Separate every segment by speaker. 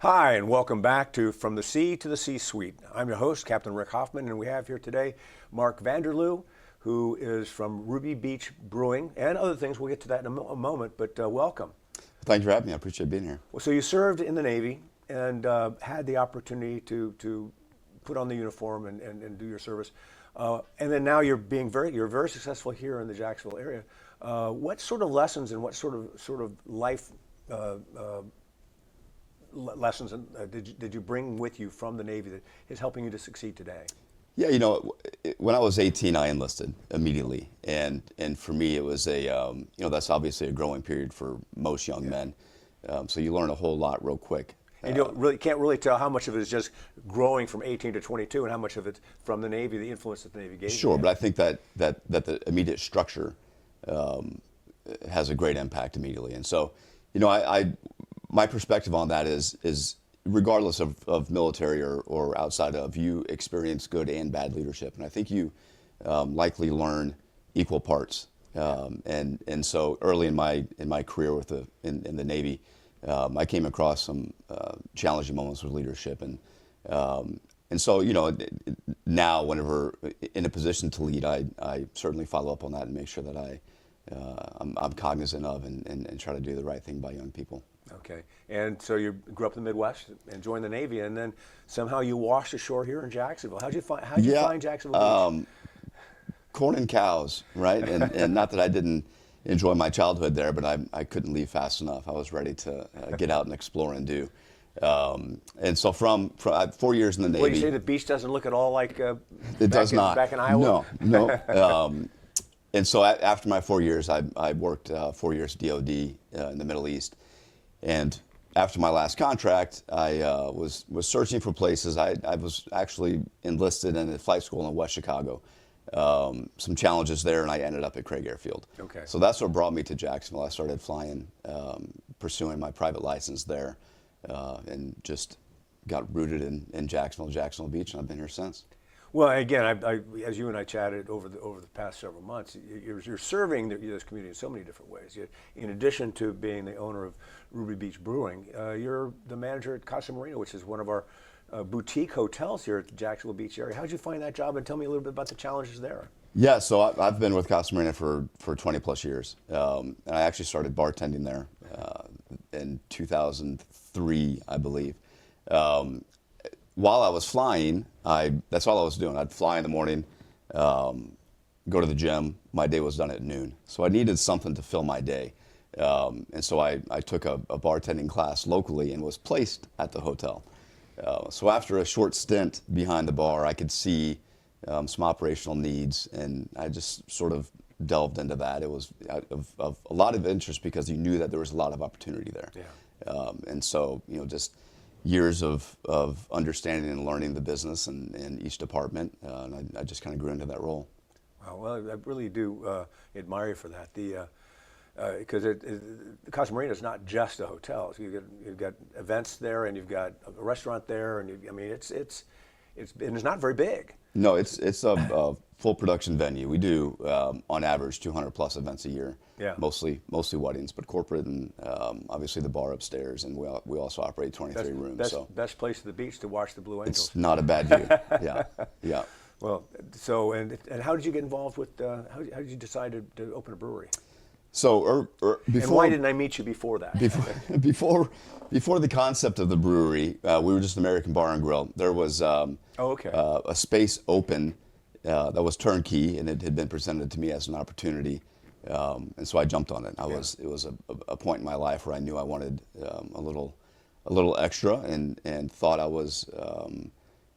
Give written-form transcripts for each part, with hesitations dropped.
Speaker 1: Hi, and welcome back to From the Sea to the C-Suite. I'm your host, Captain Rick Hoffman, and we have here today Mark Vandeloo, who is from Ruby Beach Brewing and other things. We'll get to that in a moment, but welcome.
Speaker 2: Thanks for having me. I appreciate being here.
Speaker 1: Well, so you served in the Navy and had the opportunity to put on the uniform and do your service. And then now you're very successful here in the Jacksonville area. What sort of lessons and what sort of life lessons did you bring with you from the Navy that is helping you to succeed today?
Speaker 2: Yeah, when I was 18, I enlisted immediately, and for me, it was that's obviously a growing period for most young men. So you learn a whole lot real quick.
Speaker 1: And you can't really tell how much of it is just growing from 18 to 22, and how much of it from the Navy, the influence that the Navy gave you.
Speaker 2: Sure, but I think that the immediate structure has a great impact immediately, and so my perspective on that is regardless of military or outside of, you experience good and bad leadership, and I think you likely learn equal parts. And so early in my career in the Navy, I came across some challenging moments with leadership, and so now whenever in a position to lead, I certainly follow up on that and make sure that I'm cognizant of and try to do the right thing by young people.
Speaker 1: Okay, and so you grew up in the Midwest and joined the Navy, and then somehow you washed ashore here in Jacksonville. How'd you find Jacksonville Beach?
Speaker 2: Corn and cows, right? And not that I didn't enjoy my childhood there, but I couldn't leave fast enough. I was ready to get out and explore and do. And so from 4 years in the Navy.
Speaker 1: Well, you say the beach doesn't look at all like
Speaker 2: it does not.
Speaker 1: Back in Iowa?
Speaker 2: No. And so after my 4 years, I worked 4 years DOD in the Middle East. And after my last contract, I was searching for places. I was actually enlisted in a flight school in West Chicago. Some challenges there, and I ended up at Craig Airfield.
Speaker 1: Okay.
Speaker 2: So that's what brought me to Jacksonville. I started flying, pursuing my private license there, and just got rooted in Jacksonville Beach, and I've been here since.
Speaker 1: Well, again, as you and I chatted over the past several months, you're serving this community in so many different ways. In addition to being the owner of Ruby Beach Brewing, you're the manager at Casa Marina, which is one of our boutique hotels here at the Jacksonville Beach area. How did you find that job, and tell me a little bit about the challenges there?
Speaker 2: Yeah, so I've been with Casa Marina for 20 plus years, and I actually started bartending there in 2003, I believe. While I was flying, that's all I was doing. I'd fly in the morning, go to the gym. My day was done at noon. So I needed something to fill my day. And so I took a bartending class locally and was placed at the hotel. So after a short stint behind the bar, I could see some operational needs, and I just sort of delved into that. It was of a lot of interest because you knew that there was a lot of opportunity there.
Speaker 1: Yeah.
Speaker 2: And so, just years of understanding and learning the business and each department, and I just kind of grew into that role.
Speaker 1: Wow, well, I really do admire you for that. Because the Casa Marina is not just a hotel. So you've got events there, and you've got a restaurant there, and it's not very big.
Speaker 2: No, it's a full production venue. We do on average 200 plus events a year.
Speaker 1: Yeah.
Speaker 2: Mostly weddings, but corporate, and obviously the bar upstairs, and we also operate 23 rooms.
Speaker 1: Best place at the beach to watch the Blue Angels.
Speaker 2: It's not a bad view. Yeah.
Speaker 1: Well, so and how did you get involved with? How did you decide to open a brewery?
Speaker 2: So before.
Speaker 1: And why didn't I meet you before that?
Speaker 2: Before the concept of the brewery, we were just American Bar and Grill. There was a space open that was turnkey, and it had been presented to me as an opportunity, and so I jumped on it. It was a point in my life where I knew I wanted a little extra, and thought I was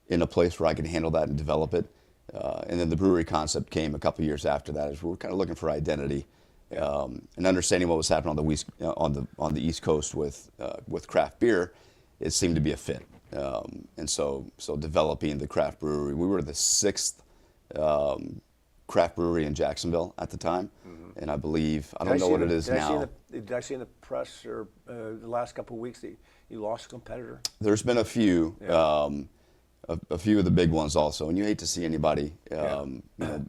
Speaker 2: in a place where I could handle that and develop it. And then the brewery concept came a couple years after that, as we were kind of looking for identity. And understanding what was happening on the East Coast with craft beer, it seemed to be a fit. And so developing the craft brewery, we were the sixth craft brewery in Jacksonville at the time, and I believe I don't know what it is now.
Speaker 1: Did I see in the press or the last couple of weeks that you lost a competitor?
Speaker 2: There's been a few. A few of the big ones also, and you hate to see anybody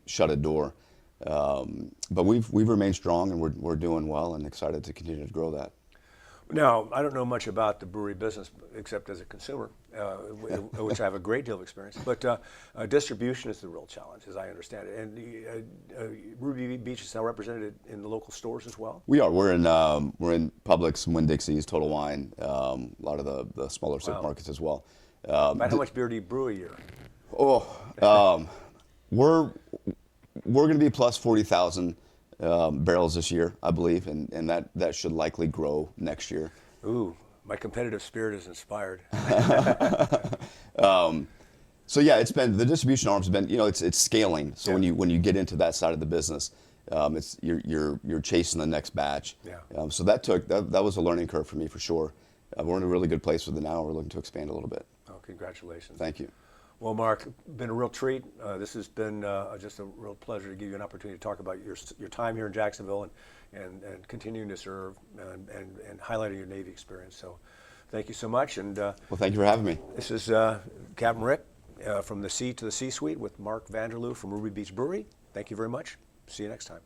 Speaker 2: shut a door. But we've remained strong, and we're doing well, and excited to continue to grow that.
Speaker 1: Now, I don't know much about the brewery business except as a consumer, which I have a great deal of experience. But distribution is the real challenge, as I understand it. And Ruby Beach is now represented in the local stores as well.
Speaker 2: We are. We're in Publix, Winn-Dixie's, Total Wine, a lot of the smaller supermarkets as well.
Speaker 1: About how much beer do you brew a year?
Speaker 2: We're going to be plus 40,000 barrels this year, I believe, and that should likely grow next year.
Speaker 1: Ooh, my competitive spirit is inspired.
Speaker 2: So yeah, it's been, the distribution arm's been, it's scaling. So when you get into that side of the business, it's you're chasing the next batch.
Speaker 1: Yeah.
Speaker 2: So that was a learning curve for me for sure. We're in a really good place with it now. We're looking to expand a little bit.
Speaker 1: Oh, congratulations.
Speaker 2: Thank you.
Speaker 1: Well, Mark, been a real treat. This has been just a real pleasure to give you an opportunity to talk about your time here in Jacksonville and continuing to serve and highlighting your Navy experience. So thank you so much. And
Speaker 2: well, thank you for having me.
Speaker 1: This is Captain Rick from the Sea to the C-Suite with Mark Vandeloo from Ruby Beach Brewery. Thank you very much. See you next time.